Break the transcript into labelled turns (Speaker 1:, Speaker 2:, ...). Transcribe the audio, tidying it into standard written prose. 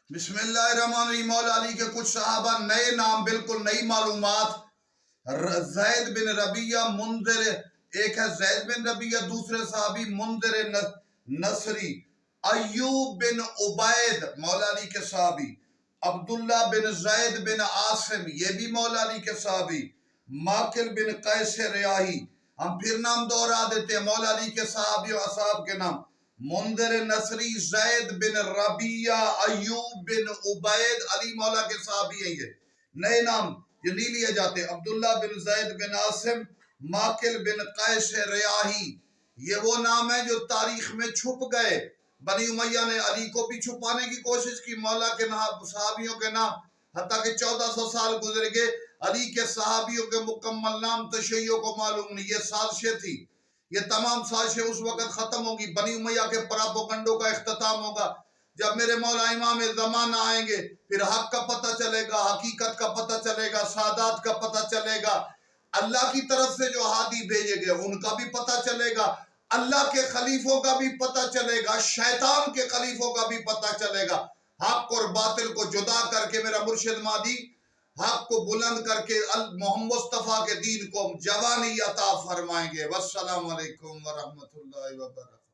Speaker 1: بسم اللہ الرحمن الرحیم۔ مولا علی کے کچھ صحابہ نئے نام، بالکل نئی معلومات۔ زید بن ربیعہ منذر، ایک ہے زید بن ربیعہ، دوسرے صحابی منذر نصری۔ ایوب بن عبید مولا علی کے صحابی۔ عبداللہ بن زید بن عاصم، یہ بھی مولا علی کے صحابی۔ ماکل بن قیس ریاحی۔ ہم پھر نام دوہرا دیتے ہیں مولا علی کے صحابی و اصحاب کے نام: منذر نصری، زید بن ربیعہ، ایوب بن عبید۔ علی مولا کے صحابی ہیں یہ۔ نئے نام یہ نہیں لیے جاتے: عبداللہ بن زید بن عاصم، ماکل بن قیس ریاحی۔ یہ وہ نام ہیں جو تاریخ میں چھپ گئے۔ بنی امیہ نے علی کو بھی چھپانے کی کوشش کی، مولا کے نام، صحابیوں کے نام، حتیٰ کہ 1400 سال گزر گئے، علی کے صحابیوں کے مکمل نام تشیعوں کو معلوم نہیں۔ یہ سازشیں تھی۔ یہ تمام سازشیں اس وقت ختم ہوں گی، بنی امیہ کے پراپوگنڈوں کا اختتام ہوگا جب میرے مولا امام زمانہ آئیں گے۔ پھر حق کا پتہ چلے گا، حقیقت کا پتہ چلے گا، سادات کا پتہ چلے گا، اللہ کی طرف سے جو ہادی بھیجے گئے ان کا بھی پتہ چلے گا، اللہ کے خلیفوں کا بھی پتہ چلے گا، شیطان کے خلیفوں کا بھی پتہ چلے گا۔ حق اور باطل کو جدا کر کے میرا مرشد مہدی حق کو بلند کر کے محمد مصطفیٰ کے دین کو جوانی عطا فرمائیں گے۔ والسلام علیکم ورحمۃ اللہ وبرکاتہ۔